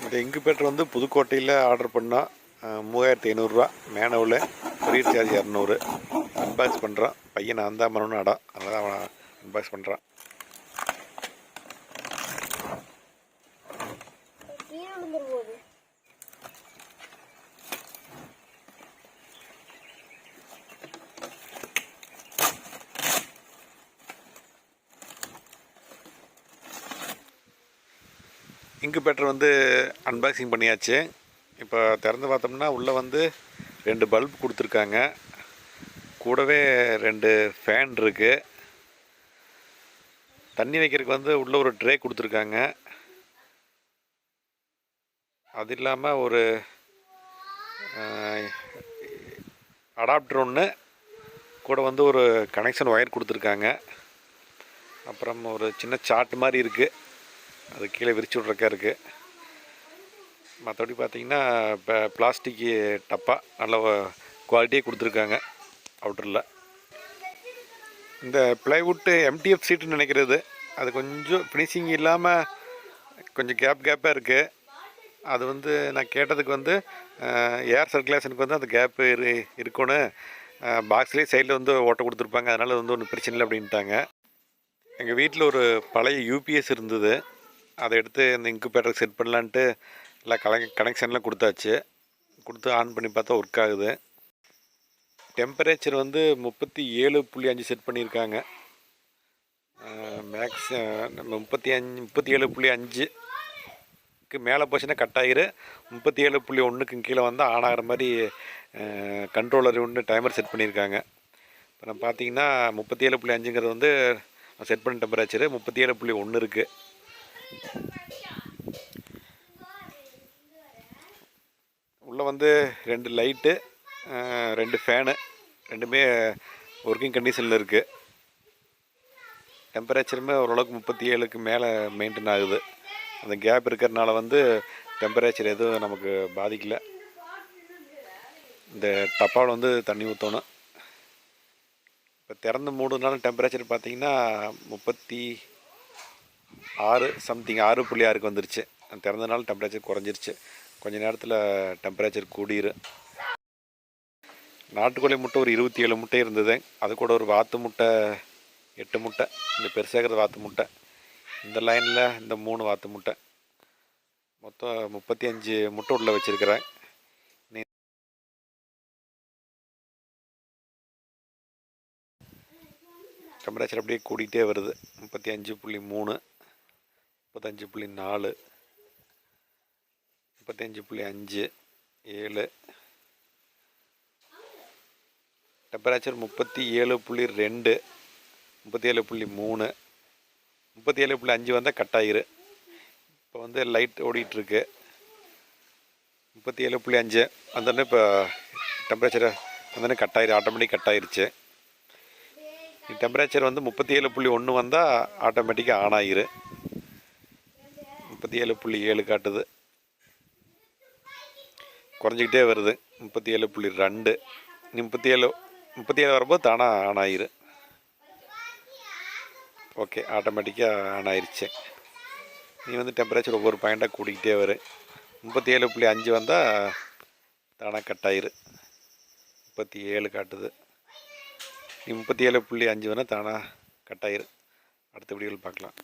இந்த இன்குபேட்டர் வந்து புதுக்கோட்டையில் ஆர்டர் பண்ணால் 3500 மேனுவல், கொரியர் சார்ஜ் 200. அன்பாக்ஸ் பண்ணுறான் பையன். நான் தான் பண்ணணும் அடம், அதனால் அவன் அன்பாக்ஸ் பண்ணுறான். இன்குபேட்டர் வந்து அன்பாக்சிங் பண்ணியாச்சு. இப்போ திறந்து பார்த்தோம்னா உள்ளே வந்து 2 பல்ப் கொடுத்துருக்காங்க, கூடவே 2 ஃபேன் இருக்குது. தண்ணி வைக்கிறதுக்கு வந்து உள்ளே ஒரு ட்ரே கொடுத்துருக்காங்க. அது இல்லாமல் ஒரு அடாப்டர் ஒன்று, கூட வந்து ஒரு கனெக்ஷன் ஒயர் கொடுத்துருக்காங்க. அப்புறம் ஒரு சின்ன சார்ட் மாதிரி இருக்குது, அது கீழே விரிச்சு விட்றக்கா இருக்குது. மற்றபடி பார்த்திங்கன்னா இப்போ பிளாஸ்டிக்கு டப்பா நல்ல குவாலிட்டியாக கொடுத்துருக்காங்க அவுட்டரில். இந்த ப்ளைவுட்டு எம்டிஎஃப் சீட்டுன்னு நினைக்கிறது, அது கொஞ்சம் ஃபினிஷிங் இல்லாமல் கொஞ்சம் கேப்பாக இருக்குது. அது வந்து நான் கேட்டதுக்கு வந்து ஏர் சர்க்குலேஷனுக்கு வந்து அந்த கேப்பு இருக்கணும், பாக்ஸ்லேயே சைடில் வந்து ஓட்டை கொடுத்துருப்பாங்க, அதனால் வந்து ஒன்றும் பிரச்சனை இல்லை அப்படின்ட்டாங்க. எங்கள் வீட்டில் ஒரு பழைய யூபிஎஸ் இருந்தது, அதை எடுத்து இந்த இன்குபேட்டருக்கு செட் பண்ணலான்ட்டு எல்லாம் கனெக்ஷன்லாம் கொடுத்தாச்சு. கொடுத்து ஆன் பண்ணி பார்த்தா ஒர்க் ஆகுது. டெம்பரேச்சர் வந்து 37.5 செட் பண்ணியிருக்காங்க. மேக்ஸ் 37.5க்கு மேலே போச்சுன்னா கட் ஆகிரு. 37.1க்கு கீழே வந்து ஆன் ஆகிற மாதிரி கண்ட்ரோலர் ஒன்று டைமர் செட் பண்ணியிருக்காங்க. இப்போ நம்ம பார்த்தீங்கன்னா 37.5ங்கிறது வந்து செட் பண்ண டெம்பரேச்சரு. 37.1 இருக்குது. உள்ளே வந்து 2 லைட்டு, 2 ஃபேனு, ரெண்டுமே ஒர்க்கிங் கண்டிஷனில் இருக்குது. டெம்பரேச்சருமே ஓரளவுக்கு 37க்கு மேலே மெயின்டைன் ஆகுது. அந்த கேப் இருக்கிறதுனால வந்து டெம்பரேச்சர் எதுவும் நமக்கு பாதிக்கலை. இந்த டப்பாவில் வந்து தண்ணி ஊற்றணும். இப்போ திறந்து மூடுனாலும் டெம்பரேச்சர் பார்த்திங்கன்னா 36 சம்திங், 6.6க்கு வந்துருச்சு. திறந்தனால டெம்பரேச்சர் குறைஞ்சிருச்சு. கொஞ்சம் நேரத்தில் டெம்பரேச்சர் கூடிரும். நாட்டுக்கோழி முட்டை ஒரு 27 முட்டை இருந்தது. அது கூட ஒரு வாத்து முட்டை 8 முட்டை, இந்த பெருசாகிறது வாத்து முட்டை. இந்த லைனில் இந்த 3 வாத்து முட்டை, மொத்தம் 35 முட்டை உள்ளே வச்சுருக்கிறேன். டெம்பரேச்சர் அப்படியே கூடிகிட்டே வருது. 35.3, 35.4, 35.5, 7. டெம்பரேச்சர் 37.2, 37.3, 37.5 வந்தால் கட் ஆகிரு. இப்போ வந்து லைட் ஓடிட்டுருக்கு. 37.5 வந்தோடனே இப்போ டெம்பரேச்சரை வந்தோடனே கட் ஆகிரு, ஆட்டோமேட்டிக் கட் ஆகிருச்சு. டெம்பரேச்சர் வந்து 37.1 வந்தால் ஆட்டோமேட்டிக்காக ஆன் ஆகிரு. 37.7 காட்டுது, குறைஞ்சிக்கிட்டே வருது. 37.2, 37 வரும்போது தானாக ஆன் ஆகிரு. ஓகே, ஆட்டோமேட்டிக்காக ஆன் ஆயிடுச்சு. நீ வந்து டெம்பரேச்சர் ஒவ்வொரு பாயிண்ட்டாக கூட்டிக்கிட்டே வரும். 37.5 வந்தால் தானாக கட் ஆகிரு. 37 காட்டுது. நீ 37.5 வேணால் தானாக கட் ஆகிரு. அடுத்த வீடியோவில் பார்க்கலாம்.